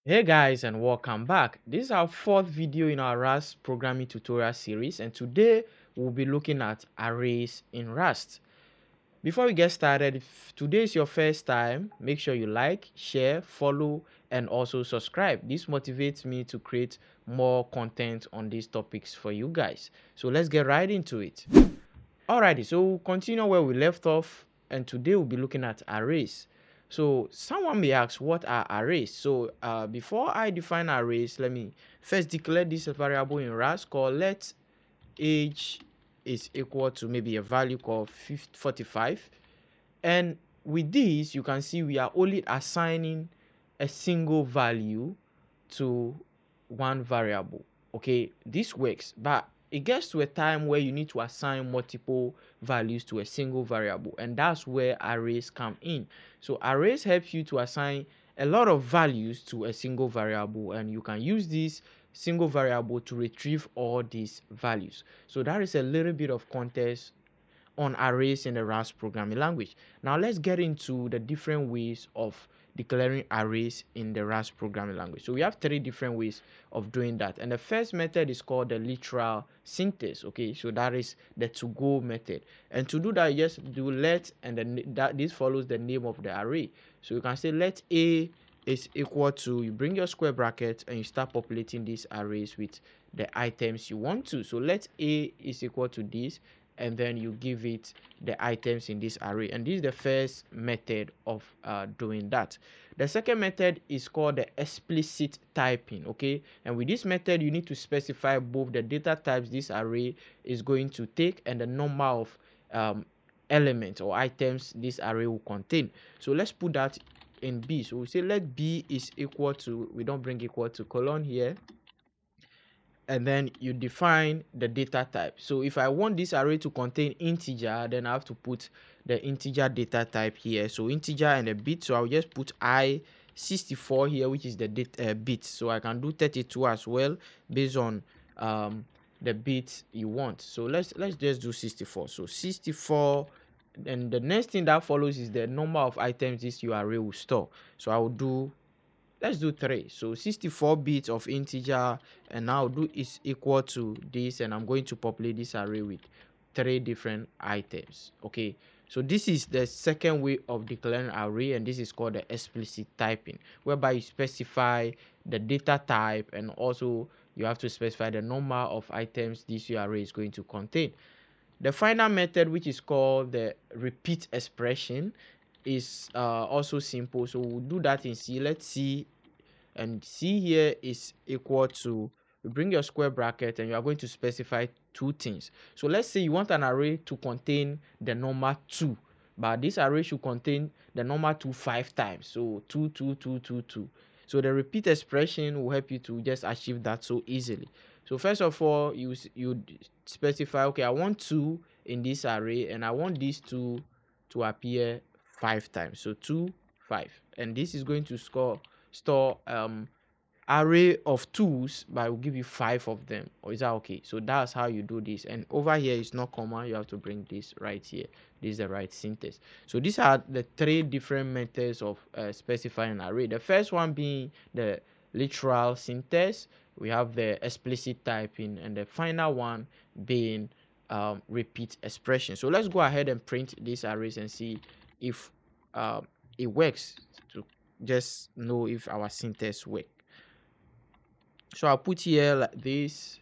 Hey guys, and welcome back. This is our fourth video in our Rust programming tutorial series, and today we'll be looking at arrays in Rust. Before we get started, if today is your first time, make sure you like, share, follow, and also subscribe. This motivates me to create more content on these topics for you guys. So let's get right into it. Alrighty, so we'll continue where we left off, and today we'll be looking at arrays. So someone may ask, what are arrays? So before I define arrays, let me first declare this variable in Rust called let age is equal to maybe a value called 45. And with this, you can see we are only assigning a single value to one variable. Okay, this works, but it gets to a time where you need to assign multiple values to a single variable, and that's where arrays come in. So arrays help you to assign a lot of values to a single variable, and you can use this single variable to retrieve all these values. So that is a little bit of context on arrays in the Rust programming language. Now let's get into the different ways of declaring arrays in the Rust programming language. So we have three different ways of doing that, and the first method is called the literal syntax. Okay, so that is the to-go method, and to do that you just do let, and then that this follows the name of the array. So you can say let a is equal to, you bring your square bracket and you start populating these arrays with the items you want to. So let a is equal to this, and then you give it the items in this array, and this is the first method of doing that. The second method is called the explicit typing. Okay, and with this method you need to specify both the data types this array is going to take and the number of elements or items this array will contain. So let's put that in B. So we say let B is equal to, we don't bring equal to colon here, and then you define the data type. So if I want this array to contain integer, then I have to put the integer data type here. So integer and a bit. So I'll just put I64 here, which is the bit. So I can do 32 as well based on the bit you want. So let's just do 64. So 64. And the next thing that follows is the number of items this array will store. So I will do, let's do 3. So 64 bits of integer, and now do is equal to this, and I'm going to populate this array with 3 different items. Okay, so this is the second way of declaring array, and this is called the explicit typing, whereby you specify the data type, and also you have to specify the number of items this array is going to contain. The final method, which is called the repeat expression, is also simple. So we'll do that in C. Let's see, and C here is equal to, you bring your square bracket and you are going to specify 2 things. So let's say you want an array to contain the number 2, but this array should contain the number 2 5 times. So 2 2 2 2 2. So the repeat expression will help you to just achieve that so easily. So first of all, you specify, okay, I want 2 in this array, and I want these 2 to appear 5 times. So 2 5, and this is going to store array of 2s, but I will give you 5 of them. Or is that okay? So that's how you do this. And over here is not common, you have to bring this right here. This is the right syntax. So these are the 3 different methods of specifying an array. The first one being the literal syntax, we have the explicit typing, and the final one being repeat expression. So let's go ahead and print these arrays and see if it works, to just know if our syntax work. So I'll put here like this,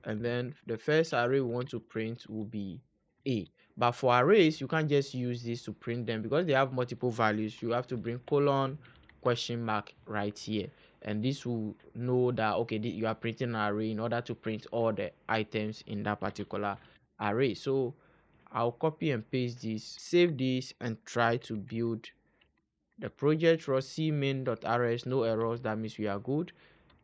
and then the first array we want to print will be A. But for arrays, you can't just use this to print them because they have multiple values. You have to bring colon question mark right here, and this will know that, okay, you are printing an array in order to print all the items in that particular array. So I'll copy and paste this, save this, and try to build the project. Raw cmain.rs, no errors, that means we are good.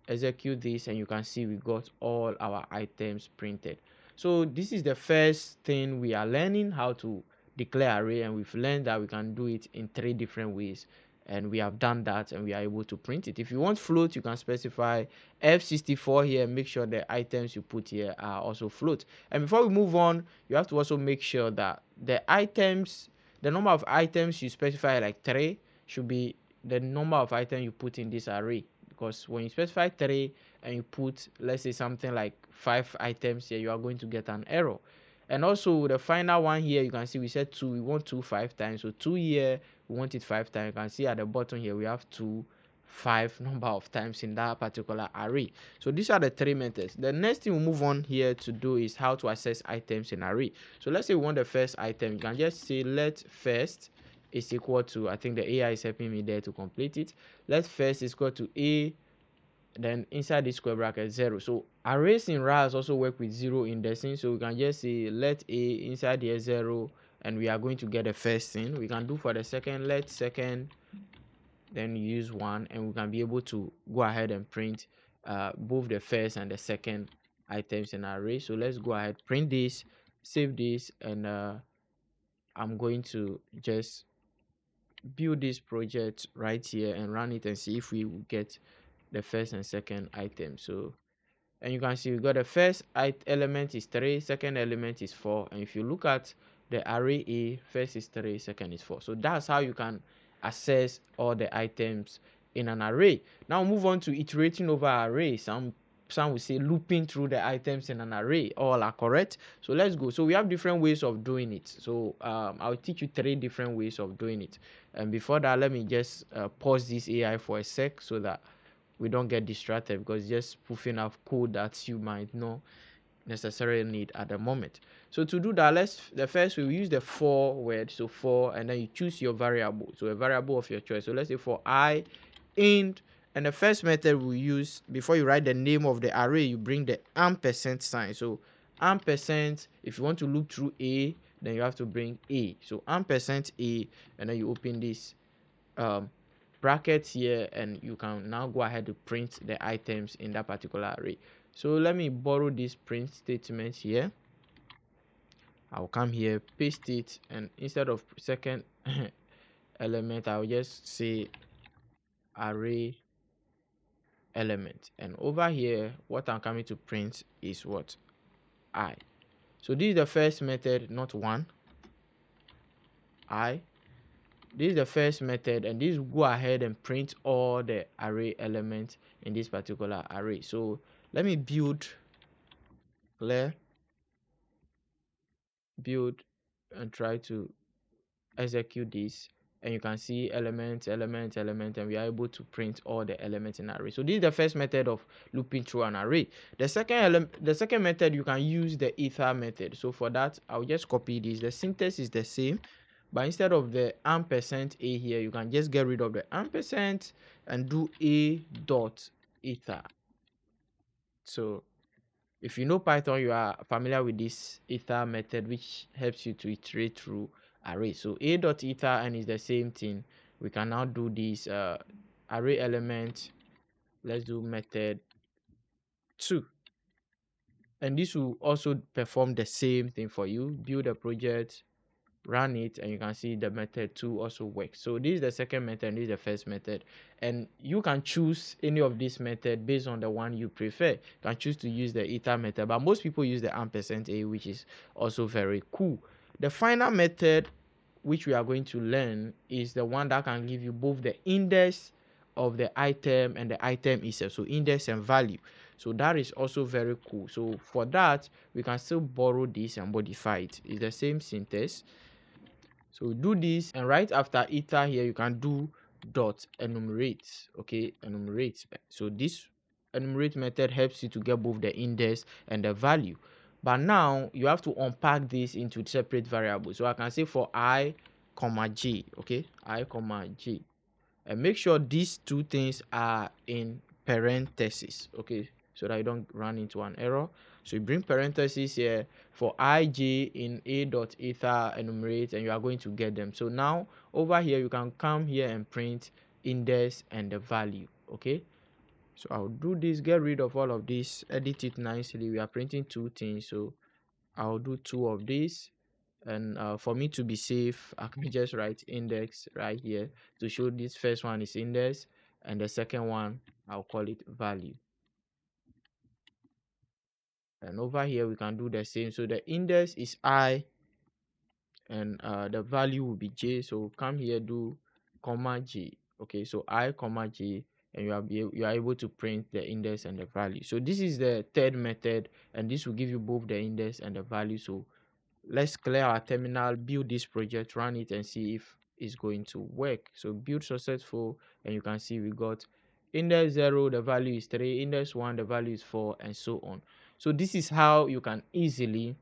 Execute this, and you can see we got all our items printed. So this is the first thing we are learning, how to declare array, and we've learned that we can do it in 3 different ways, and we have done that, and we are able to print it. If you want float, you can specify F64 here. Make sure the items you put here are also float. And before we move on, you have to also make sure that the items, the number of items you specify, like 3, should be the number of items you put in this array, because when you specify 3 and you put, let's say, something like 5 items here, you are going to get an error. And also the final one here, you can see we said 2, we want 2 5 times. So 2 here, we want it 5 times. You can see at the bottom here we have 2 5 number of times in that particular array. So these are the 3 methods. The next thing we move on here to do is how to access items in array. So let's say we want the first item. You can just say let first is equal to, I think the AI is helping me there to complete it. Let first is equal to a, then inside the square bracket 0. So arrays in RAS also work with 0 indexing. So we can just say let a inside here 0, and we are going to get the first thing. We can do for the second, let second, then use 1, and we can be able to go ahead and print both the first and the second items in array. So let's go ahead, print this, save this, and I'm going to just build this project right here and run it and see if we will get the first and second item. So, and you can see we got the first element is 3, second element is 4, and if you look at the array A, first is 3, second is 4. So that's how you can access all the items in an array. Now move on to iterating over arrays. Some will say looping through the items in an array. All are correct. So let's go. So we have different ways of doing it. So I'll teach you 3 different ways of doing it. And before that, let me just pause this AI for a sec so that we don't get distracted, because just spoofing of code that you might not necessarily need at the moment. So to do that, the first we will use the for word. So for, and then you choose your variable, so a variable of your choice. So let's say for I int, and the first method we use, before you write the name of the array, you bring the ampersand sign. So ampersand, if you want to loop through a, then you have to bring a. So ampersand a, and then you open this bracket here, and you can now go ahead to print the items in that particular array. So let me borrow this print statement here. I'll come here, paste it, and instead of second element, I'll just say array element. And over here, what I'm coming to print is what? I. So this is the first method, not 1. I. This is the first method, and this will go ahead and print all the array elements in this particular array. So let me build clear, build, and try to execute this, and you can see element, element, element, and we are able to print all the elements in an array. So this is the first method of looping through an array. The second method, you can use the ether method. So for that, I'll just copy this. The syntax is the same, but instead of the ampersand a here, you can just get rid of the ampersand and do a dot ether. So if you know Python, you are familiar with this ether method, which helps you to iterate through array. So a dot ether, and is the same thing. We can now do this array element. Let's do method 2, and this will also perform the same thing for you. Build a project, run it, and you can see the method 2 also works. So this is the second method, and this is the first method, and you can choose any of this method based on the one you prefer. You can choose to use the ether method, but most people use the ampersand a, which is also very cool. The final method which we are going to learn is the one that can give you both the index of the item and the item itself, so index and value. So that is also very cool. So for that, we can still borrow this and modify it. It's the same syntax. So do this, and right after ether here, you can do dot enumerate. Okay, enumerate. So this enumerate method helps you to get both the index and the value. But now you have to unpack this into separate variables. So I can say for I, comma j. Okay, I, comma j, and make sure these two things are in parentheses. Okay, so that you don't run into an error. So you bring parentheses here for ij in a dot ether enumerate, and you are going to get them. So now over here, you can come here and print index and the value. Okay, so I'll do this, get rid of all of this, edit it nicely. We are printing 2 things, so I'll do 2 of these. And for me to be safe, I can just write index right here to show this first one is index, and the second one, I'll call it value. And over here, we can do the same. So the index is I, and the value will be j. So come here, do comma j. Okay, so I, comma j, and you are able to print the index and the value. So this is the third method, and this will give you both the index and the value. So let's clear our terminal, build this project, run it, and see if it's going to work. So build successful, and you can see we got index 0, the value is 3, index 1, the value is 4, and so on. So this is how you can easily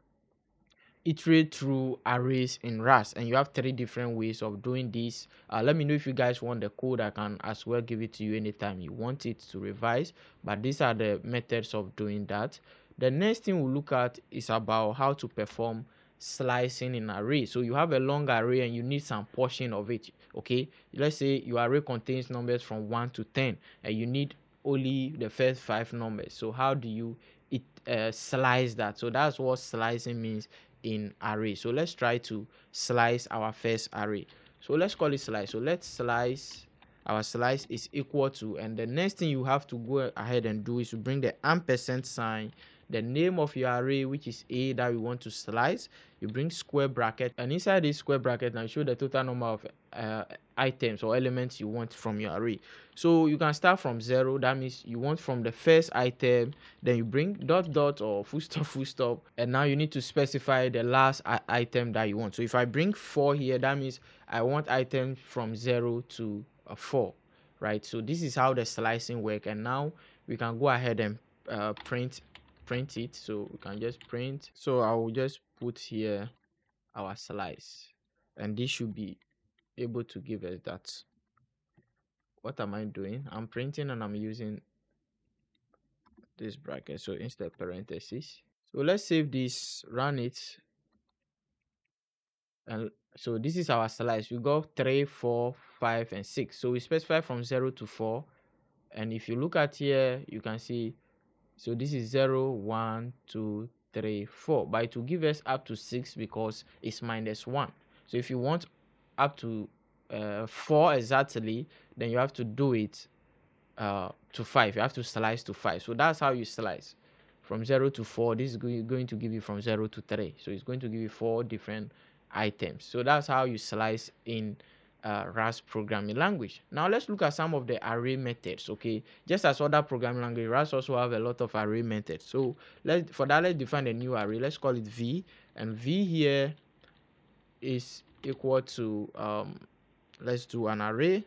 iterate through arrays in Rust, and you have 3 different ways of doing this. Let me know if you guys want the code. I can as well give it to you anytime you want it to revise, but these are the methods of doing that. The next thing we'll look at is about how to perform slicing in array. So you have a long array and you need some portion of it. Okay, let's say your array contains numbers from 1 to 10 and you need only the first 5 numbers. So how do you slice that? So that's what slicing means in array. So let's try to slice our first array. So let's call it slice. So let's slice. Our slice is equal to, and the next thing you have to go ahead and do is to bring the ampersand sign, the name of your array, which is A that we want to slice. You bring square bracket, and inside this square bracket now show the total number of items or elements you want from your array. So you can start from 0. That means you want from the first item, then you bring dot dot or full stop, and now you need to specify the last item that you want. So if I bring 4 here, that means I want items from 0 to 4, right? So this is how the slicing work, and now we can go ahead and print it. So we can just print. So I will just put here our slice, and this should be able to give us that. What am I doing? I'm printing and I'm using this bracket, so instead parentheses. So let's save this, run it, and so this is our slice. We got 3, 4, 5, and 6. So we specify from 0 to 4, and if you look at here, you can see, so this is 0, 1, 2, 3, 4, but it will give us up to 6 because it's minus 1. So if you want up to 4 exactly, then you have to do it to 5. You have to slice to 5. So that's how you slice from 0 to 4. This is going to give you from 0 to 3. So it's going to give you 4 different items. So that's how you slice in Rust programming language. Now let's look at some of the array methods. Okay, just as other programming language, Rust also have a lot of array methods. So let's define a new array. Let's call it V, and V here is equal to let's do an array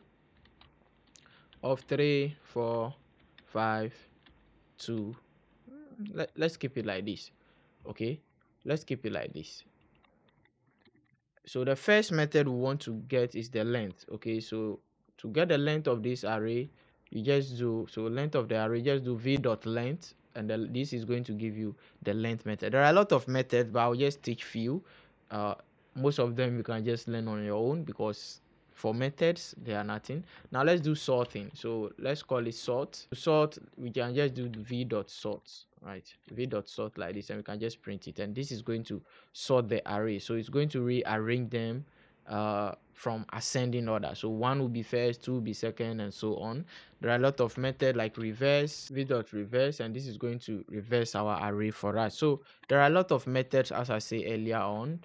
of 3, 4, 5, 2. Let's keep it like this. Okay, let's keep it like this. So the first method we want to get is the length. Okay, so to get the length of this array, you just do, so length of the array, just do v.length, and this is going to give you the length method. There are a lot of methods, but I'll just teach few. Most of them you can just learn on your own, because for methods they are nothing. Now let's do sorting. So let's call it sort. To sort, we can just do v.sort, right? v.sort like this, and we can just print it, and this is going to sort the array. So it's going to rearrange them from ascending order. So 1 will be first, 2 will be second, and so on. There are a lot of methods like reverse, v.reverse, and this is going to reverse our array for us. So there are a lot of methods, as I say earlier on.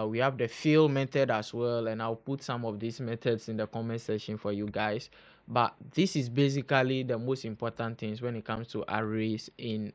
We have the fill method as well, and I'll put some of these methods in the comment section for you guys. But this is basically the most important things when it comes to arrays in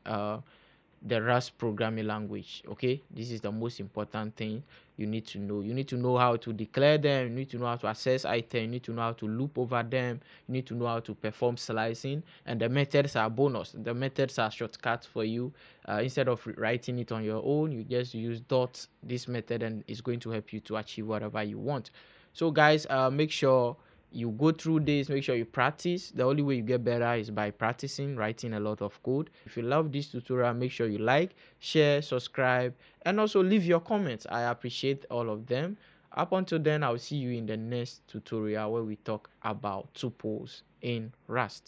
the Rust programming language. Okay, this is the most important thing you need to know. You need to know how to declare them, you need to know how to access items, you need to know how to loop over them, you need to know how to perform slicing, and the methods are bonus. The methods are shortcuts for you. Instead of writing it on your own, you just use dot this method, and it's going to help you to achieve whatever you want. So guys, make sure you go through this, make sure you practice. The only way you get better is by practicing, writing a lot of code. If you love this tutorial, make sure you like, share, subscribe, and also leave your comments. I appreciate all of them. Up until then, I'll see you in the next tutorial where we talk about tuples in Rust.